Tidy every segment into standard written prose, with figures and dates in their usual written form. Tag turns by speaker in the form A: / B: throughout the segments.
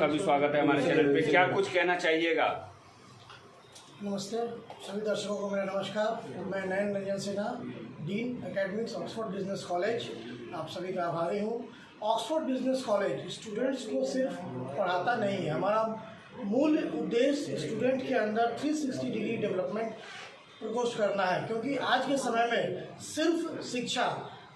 A: भी स्वागत है हमारे चैनल पे। क्या कुछ कहना चाहिएगा?
B: नमस्ते सभी दर्शकों को मेरा नमस्कार। मैं Nayan Ranjan Sinha, dean academics Oxford business college, आप सभी का आभारी हूँ। ऑक्सफोर्ड बिजनेस कॉलेज स्टूडेंट्स को सिर्फ पढ़ाता नहीं है, हमारा मूल उद्देश्य स्टूडेंट के अंदर 360 डिग्री डेवलपमेंट प्रकोष्ठ करना है, क्योंकि आज के समय में सिर्फ शिक्षा,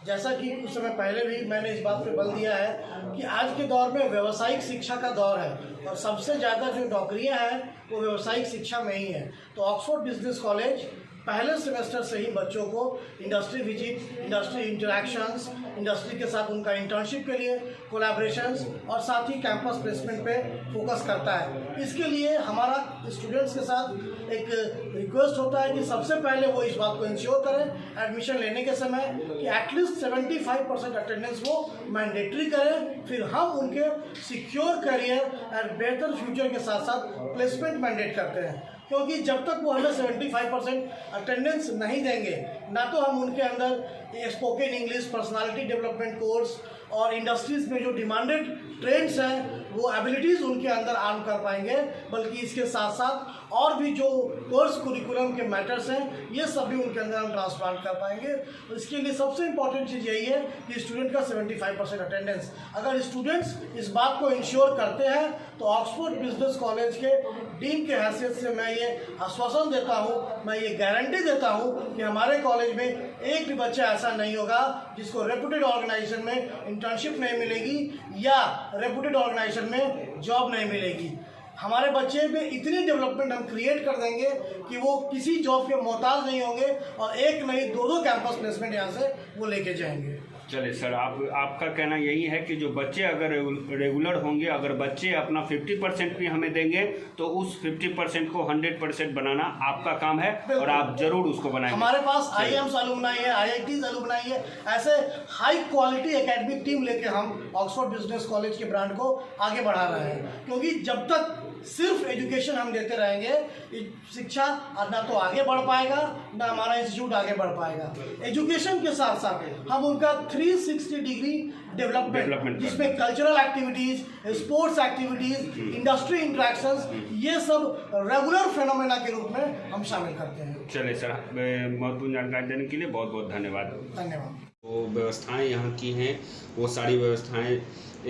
B: जैसा कि कुछ समय पहले भी मैंने इस बात पे बल दिया है कि आज के दौर में व्यावसायिक शिक्षा का दौर है और सबसे ज़्यादा जो नौकरियां हैं वो व्यावसायिक शिक्षा में ही है। तो ऑक्सफोर्ड बिजनेस कॉलेज पहले सेमेस्टर से ही बच्चों को industry visit, industry interactions, industry के साथ उनका इंटर्नशिप के लिए कोलैबोरेशंस और साथ ही कैंपस प्लेसमेंट पे फोकस करता है। इसके लिए हमारा स्टूडेंट्स के साथ एक रिक्वेस्ट होता है कि सबसे पहले वो इस बात को इंश्योर करें एडमिशन लेने के समय कि एटलीस्ट 75% अटेंडेंस वो मैंडेटरी करें, फिर हम उनके सिक्योर करियर और बेहतर फ्यूचर के साथ साथ प्लेसमेंट मैंडेट करते हैं। क्योंकि जब तक वो हमें 75% अटेंडेंस नहीं देंगे, ना तो हम उनके अंदर spoken English, personality development course और इंडस्ट्रीज़ में जो डिमांडेड ट्रेंड्स हैं वो एबिलिटीज़ उनके अंदर आर्म कर पाएंगे, बल्कि इसके साथ साथ और भी जो कोर्स कुरिकुलम के मैटर्स हैं ये सब भी उनके अंदर हम ट्रांसप्लांट कर पाएंगे। तो इसके लिए सबसे इम्पॉर्टेंट चीज़ यही है कि स्टूडेंट का 75% अटेंडेंस। अगर स्टूडेंट्स इस बात को इंश्योर करते हैं तो ऑक्सफोर्ड बिजनेस कॉलेज के डीन के हैसियत से मैं ये आश्वासन देता हूँ, मैं ये गारंटी देता हूँ कि हमारे कॉलेज में एक भी बच्चा ऐसा नहीं होगा जिसको रेपुटेड ऑर्गेनाइजेशन में इंटर्नशिप नहीं मिलेगी या रेपुटेड ऑर्गेनाइजेशन में जॉब नहीं मिलेगी। हमारे बच्चे में इतनी डेवलपमेंट हम क्रिएट कर देंगे कि वो किसी जॉब के मोहताज नहीं होंगे और एक नहीं दो कैंपस प्लेसमेंट यहाँ से वो लेके जाएंगे।
A: चलिए सर, आपका कहना यही है कि जो बच्चे अगर रेगुलर होंगे, अगर बच्चे अपना 50% भी हमें देंगे तो उस 50% को 100% बनाना आपका काम है और आप जरूर उसको बनाएंगे।
B: हमारे पास IIMs अलुमनाई है, IITs अलुमनाई है, ऐसे हाई क्वालिटी एकेडमिक टीम लेके हम ऑक्सफोर्ड बिजनेस कॉलेज के ब्रांड को आगे बढ़ा रहे हैं। क्योंकि जब तक सिर्फ एजुकेशन हम देते रहेंगे, शिक्षा ना तो आगे बढ़ पाएगा ना हमारा इंस्टीट्यूट आगे बढ़ पाएगा। एजुकेशन के साथ साथ हम उनका 360 डिग्री डेवलपमेंट, जिसमें cultural activities, sports activities, industry interactions, ये सब रेगुलर फेनोमेना के रूप में हम शामिल करते हैं।
A: चलिए सर, महत्वपूर्ण जानकारी देने के लिए बहुत बहुत धन्यवाद। वो व्यवस्थाएं यहाँ की हैं, वो सारी व्यवस्थाएं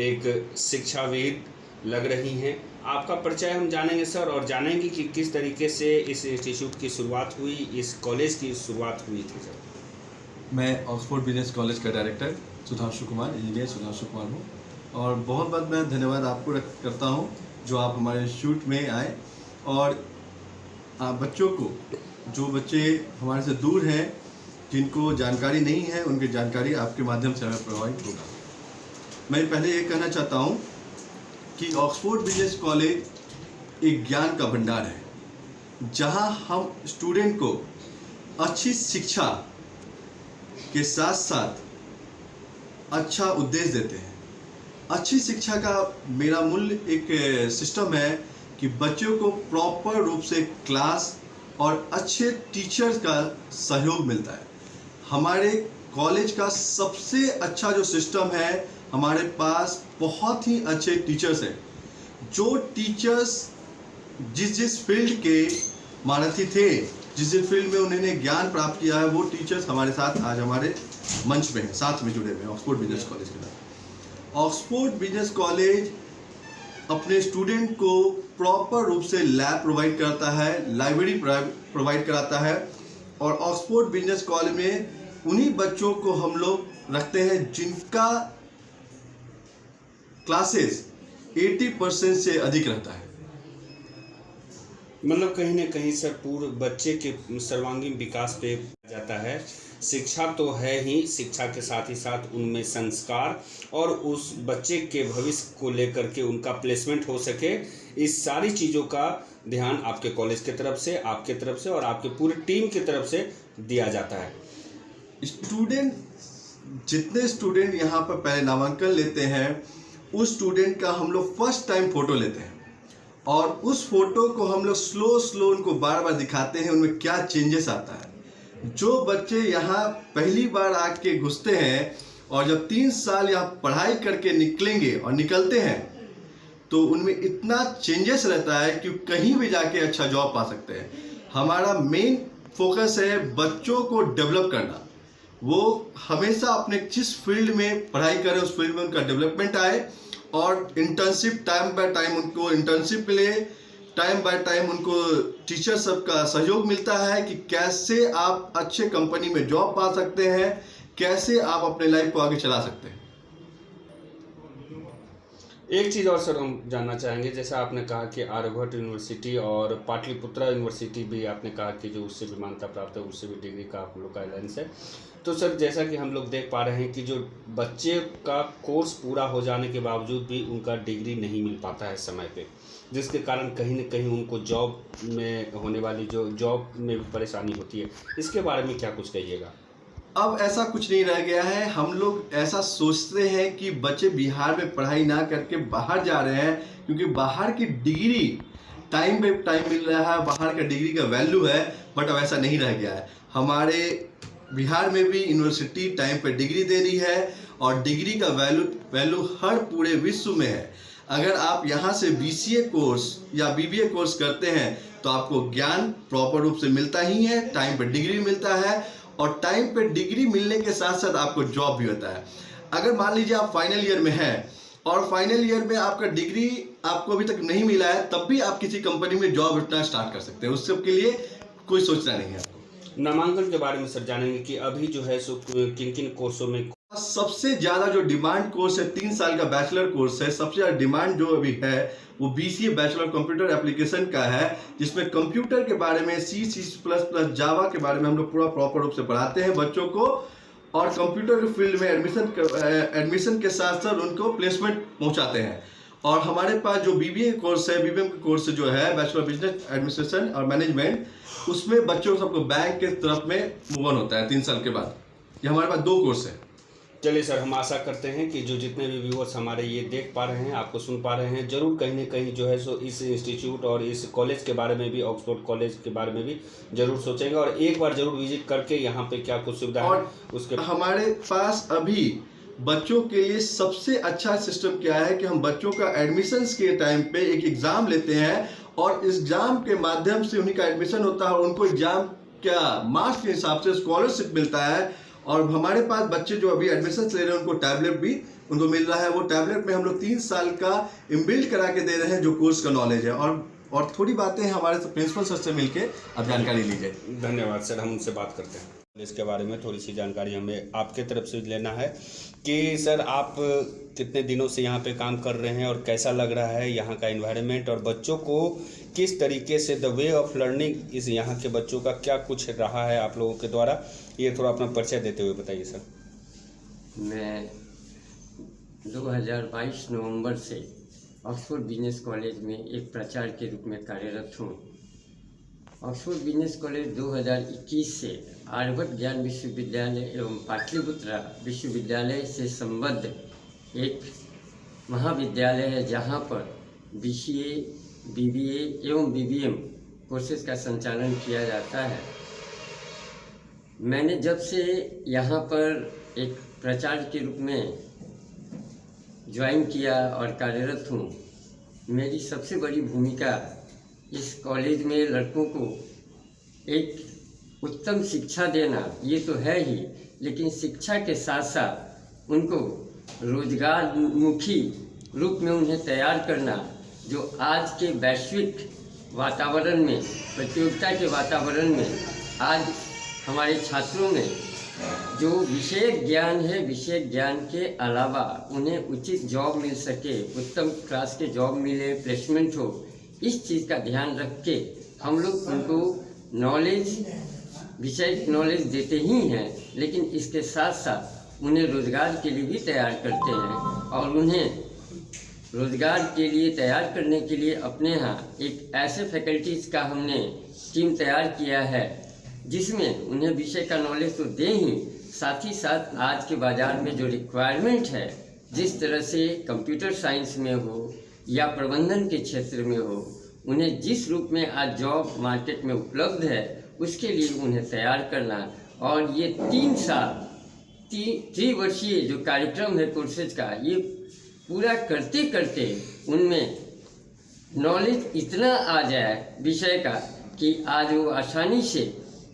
A: एक शिक्षाविद लग रही हैं। आपका परिचय हम जानेंगे सर, और जानेंगे कि किस तरीके से इस इंस्टीट्यूट की शुरुआत हुई, इस कॉलेज की शुरुआत हुई थी सर।
C: मैं ऑक्सफोर्ड बिजनेस कॉलेज का डायरेक्टर सुधांशु कुमार, इंजीनियर सुधांशु कुमार हूँ, और बहुत बहुत मैं धन्यवाद आपको करता हूँ जो आप हमारे इंस्टीट्यूट में आए और बच्चों को, जो बच्चे हमारे से दूर हैं, जिनको जानकारी नहीं है, उनकी जानकारी आपके माध्यम से हमें प्रोवाइड होगा। मैं पहले ये कहना चाहता हूँ कि ऑक्सफोर्ड बिजनेस कॉलेज एक ज्ञान का भंडार है, जहां हम स्टूडेंट को अच्छी शिक्षा के साथ साथ अच्छा उद्देश्य देते हैं। अच्छी शिक्षा का मेरा मूल एक सिस्टम है कि बच्चों को प्रॉपर रूप से क्लास और अच्छे टीचर्स का सहयोग मिलता है। हमारे कॉलेज का सबसे अच्छा जो सिस्टम है, हमारे पास बहुत ही अच्छे टीचर्स हैं। जो टीचर्स जिस फील्ड के महारथी थे, जिस फील्ड में उन्होंने ज्ञान प्राप्त किया है, वो टीचर्स हमारे साथ आज हमारे मंच पे हैं, साथ में जुड़े हुए हैं ऑक्सफोर्ड बिजनेस कॉलेज के साथ। ऑक्सफोर्ड बिजनेस कॉलेज अपने स्टूडेंट को प्रॉपर रूप से लैब प्रोवाइड करता है, लाइब्रेरी प्रोवाइड कराता है, और ऑक्सफोर्ड बिजनेस कॉलेज में उन्हीं बच्चों को हम लोग रखते हैं जिनका क्लासेस 80% से अधिक रहता है।
A: मतलब कहीं ना कहीं सर पूर्व बच्चे के सर्वांगीण विकास पे जाता है। शिक्षा तो है ही, शिक्षा के साथ ही साथ उनमें संस्कार और उस बच्चे के भविष्य को लेकर के उनका प्लेसमेंट हो सके, इस सारी चीज़ों का ध्यान आपके कॉलेज की तरफ से, आपके तरफ से और आपके पूरी टीम की तरफ से दिया जाता है।
C: जितने स्टूडेंट यहाँ पर पहले नामांकन लेते हैं, उस स्टूडेंट का हम लोग फर्स्ट टाइम फ़ोटो लेते हैं और उस फोटो को हम लोग स्लो उनको बार बार दिखाते हैं, उनमें क्या चेंजेस आता है। जो बच्चे यहाँ पहली बार आके घुसते हैं और जब 3 साल यहाँ पढ़ाई करके निकलेंगे और निकलते हैं, तो उनमें इतना चेंजेस रहता है कि कहीं भी जाके अच्छा जॉब पा सकते हैं। हमारा मेन फोकस है बच्चों को डेवलप करना। वो हमेशा अपने जिस फील्ड में पढ़ाई करें उस फील्ड में उनका डेवलपमेंट आए, और इंटर्नशिप टाइम बाय टाइम उनको इंटर्नशिप मिले, टाइम बाय टाइम उनको टीचर सबका सहयोग मिलता है कि कैसे आप अच्छे कंपनी में जॉब पा सकते हैं, कैसे आप अपने लाइफ को आगे चला सकते हैं।
A: एक चीज़ और सर हम जानना चाहेंगे, जैसा आपने कहा कि आर्यभट्ट यूनिवर्सिटी और पाटलिपुत्रा यूनिवर्सिटी भी आपने कहा कि जो उससे भी मान्यता प्राप्त है, उससे भी डिग्री का आप लोग का अलायंस है। तो सर जैसा कि हम लोग देख पा रहे हैं कि जो बच्चे का कोर्स पूरा हो जाने के बावजूद भी उनका डिग्री नहीं मिल पाता है समय पे, जिसके कारण कहीं न कहीं उनको जॉब में होने वाली जो जॉब में भी परेशानी होती है। इसके बारे में क्या कुछ कहिएगा?
C: अब ऐसा कुछ नहीं रह गया है। हम लोग ऐसा सोचते हैं कि बच्चे बिहार में पढ़ाई ना करके बाहर जा रहे हैं, क्योंकि बाहर की डिग्री टाइम पे टाइम मिल रहा है, बाहर का डिग्री का वैल्यू है। बट अब ऐसा नहीं रह गया है। हमारे बिहार में भी यूनिवर्सिटी टाइम पे डिग्री दे रही है, और डिग्री का वैल्यू हर पूरे विश्व में है। अगर आप यहाँ से BCA कोर्स या BBA कोर्स करते हैं तो आपको ज्ञान प्रॉपर रूप से मिलता ही है, टाइम पे डिग्री मिलता है, और टाइम पे डिग्री मिलने के साथ साथ आपको जॉब भी होता है। अगर मान लीजिए आप फाइनल ईयर में हैं और फाइनल ईयर में आपका डिग्री आपको अभी तक नहीं मिला है, तब भी आप किसी कंपनी में जॉब उठना स्टार्ट कर सकते हैं। उस सब के लिए कोई सोचना नहीं है आपको।
A: नामांकन के बारे में सर जानेंगे कि अभी जो है सो किन किन कोर्सों में
C: सबसे ज़्यादा जो डिमांड कोर्स है 3 साल का बैचलर कोर्स है। सबसे ज़्यादा डिमांड जो अभी है वो BCA बैचलर कंप्यूटर एप्लीकेशन का है, जिसमें कंप्यूटर के बारे में C++, जावा के बारे में हम लोग पूरा प्रॉपर रूप से पढ़ाते हैं बच्चों को, और कंप्यूटर के फील्ड में एडमिशन के साथ साथ उनको प्लेसमेंट पहुंचाते हैं। और हमारे पास जो BBA कोर्स है, BBM कोर्स जो है बैचलर बिजनेस एडमिनिस्ट्रेशन और मैनेजमेंट, उसमें बच्चों सबको बैंक के तरफ में मूव ऑन होता है 3 साल के बाद। ये हमारे पास 2 कोर्स है।
A: चलिए सर, हम आशा करते हैं कि जो जितने भी व्यूअर्स हमारे ये देख पा रहे हैं, आपको सुन पा रहे हैं, जरूर कहीं ना कहीं जो है सो इस इंस्टीट्यूट और इस कॉलेज के बारे में भी, ऑक्सफोर्ड कॉलेज के बारे में भी जरूर सोचेंगे, और एक बार जरूर विजिट करके यहाँ पे क्या कुछ सुविधा है उसके।
C: हमारे पास अभी बच्चों के लिए सबसे अच्छा सिस्टम क्या है कि हम बच्चों का एडमिशन्स के टाइम पे एक एग्ज़ाम लेते हैं, और इस एग्ज़ाम के माध्यम से उन्हीं का एडमिशन होता है, और उनको एग्ज़ाम क्या मार्क्स के हिसाब से स्कॉलरशिप मिलता है। और हमारे पास बच्चे जो अभी एडमिशन ले रहे हैं उनको टैबलेट भी उनको मिल रहा है। वो टैबलेट में हम लोग 3 साल का इनबिल्ट करा के दे रहे हैं, जो कोर्स का नॉलेज है। और थोड़ी बातें हमारे प्रिंसिपल सर से मिलके अब जानकारी लीजिए।
A: धन्यवाद सर, हम उनसे बात करते हैं। इसके बारे में थोड़ी सी जानकारी हमें आपके तरफ से लेना है कि सर आप कितने दिनों से यहाँ पे काम कर रहे हैं, और कैसा लग रहा है यहाँ का एनवायरनमेंट, और बच्चों को किस तरीके से द वे ऑफ लर्निंग इस यहाँ के बच्चों का क्या कुछ रहा है आप लोगों के द्वारा, ये थोड़ा अपना परिचय देते हुए बताइए सर।
D: मैं 2022 नवंबर से ऑक्सफोर्ड बिजनेस कॉलेज में एक प्राचार्य के रूप में कार्यरत हूँ। ऑक्सफोर्ड बिजनेस कॉलेज 2021 से आर्यभट्ट ज्ञान विश्वविद्यालय एवं पाटलिपुत्रा विश्वविद्यालय से संबद्ध एक महाविद्यालय है, जहाँ पर BCA, BBA एवं BBM कोर्सेज का संचालन किया जाता है। मैंने जब से यहाँ पर एक प्राचार्य के रूप में ज्वाइन किया और कार्यरत हूँ, मेरी सबसे बड़ी भूमिका इस कॉलेज में लड़कों को एक उत्तम शिक्षा देना ये तो है ही, लेकिन शिक्षा के साथ साथ उनको रोजगारमुखी रूप में उन्हें तैयार करना, जो आज के वैश्विक वातावरण में, प्रतियोगिता के वातावरण में आज हमारे छात्रों में जो विषय ज्ञान है, विषय ज्ञान के अलावा उन्हें उचित जॉब मिल सके, उत्तम क्लास के जॉब मिले, प्लेसमेंट हो, इस चीज़ का ध्यान रख के हम लोग उनको नॉलेज, विषय नॉलेज देते ही हैं, लेकिन इसके साथ साथ उन्हें रोज़गार के लिए भी तैयार करते हैं। और उन्हें रोज़गार के लिए तैयार करने के लिए अपने यहाँ एक ऐसे फैकल्टीज़ का हमने टीम तैयार किया है, जिसमें उन्हें विषय का नॉलेज तो दें ही, साथ ही साथ आज के बाज़ार में जो रिक्वायरमेंट है, जिस तरह से कंप्यूटर साइंस में हो या प्रबंधन के क्षेत्र में हो, उन्हें जिस रूप में आज जॉब मार्केट में उपलब्ध है, उसके लिए उन्हें तैयार करना। और ये 3 साल त्रिवर्षीय जो कार्यक्रम है कोर्सेज का, ये पूरा करते करते उनमें नॉलेज इतना आ जाए विषय का कि आज वो आसानी से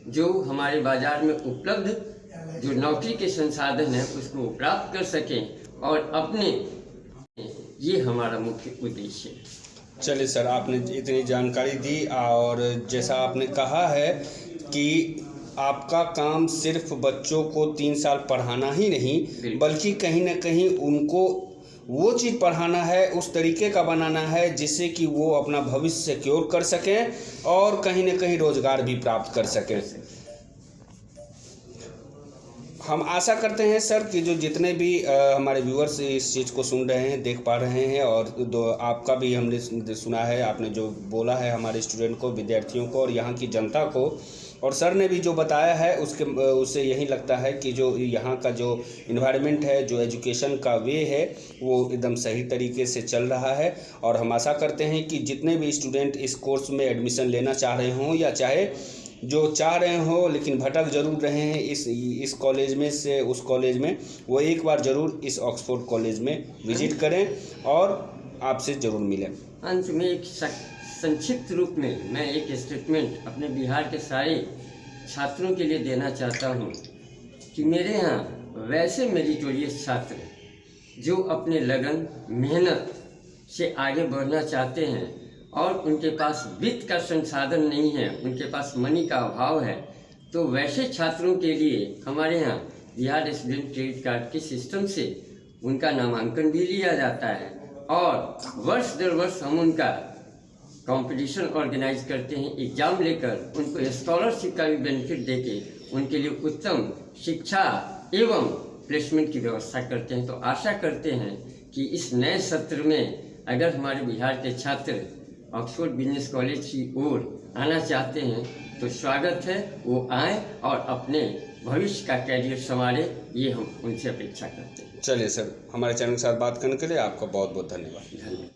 D: जो हमारे बाज़ार में उपलब्ध जो नौकरी के संसाधन हैं उसको प्राप्त कर सकें और अपने, ये हमारा मुख्य उद्देश्य है।
A: चलिए सर, आपने इतनी जानकारी दी और जैसा आपने कहा है कि आपका काम सिर्फ बच्चों को 3 साल पढ़ाना ही नहीं बल्कि कहीं ना कहीं उनको वो चीज़ पढ़ाना है, उस तरीके का बनाना है जिससे कि वो अपना भविष्य सिक्योर कर सकें और कहीं ना कहीं रोज़गार भी प्राप्त कर सकें। हम आशा करते हैं सर कि जो जितने भी हमारे व्यूअर्स इस चीज़ को सुन रहे हैं, देख पा रहे हैं और आपका भी हमने सुना है, आपने जो बोला है हमारे स्टूडेंट को, विद्यार्थियों को और यहाँ की जनता को, और सर ने भी जो बताया है उससे यही लगता है कि जो यहाँ का जो इन्वायरमेंट है, जो एजुकेशन का वे है, वो एकदम सही तरीके से चल रहा है। और हम आशा करते हैं कि जितने भी स्टूडेंट इस कोर्स में एडमिशन लेना चाह रहे हों या चाहे जो चाह रहे हो लेकिन भटक ज़रूर रहे हैं इस कॉलेज में से उस कॉलेज में, वो एक बार ज़रूर इस ऑक्सफोर्ड कॉलेज में विजिट करें और आपसे ज़रूर मिलें।
D: अंत में एक संक्षिप्त रूप में मैं एक स्टेटमेंट अपने बिहार के सारे छात्रों के लिए देना चाहता हूँ कि मेरे यहाँ वैसे मेरिटोरियस छात्र जो अपने लगन मेहनत से आगे बढ़ना चाहते हैं और उनके पास वित्त का संसाधन नहीं है, उनके पास मनी का अभाव है, तो वैसे छात्रों के लिए हमारे यहाँ बिहार स्टूडेंट क्रेडिट कार्ड के सिस्टम से उनका नामांकन भी लिया जाता है और वर्ष दर वर्ष हम उनका कंपटीशन ऑर्गेनाइज करते हैं, एग्ज़ाम लेकर उनको स्कॉलरशिप का भी बेनिफिट देके उनके लिए उत्तम शिक्षा एवं प्लेसमेंट की व्यवस्था करते हैं। तो आशा करते हैं कि इस नए सत्र में अगर हमारे बिहार के छात्र ऑक्सफोर्ड बिजनेस कॉलेज की ओर आना चाहते हैं तो स्वागत है, वो आएँ और अपने भविष्य का कैरियर संवारे, ये हम उनसे अपेक्षा करते हैं।
A: चलिए सर, हमारे चैनल के साथ बात करने के लिए आपका बहुत बहुत धन्यवाद।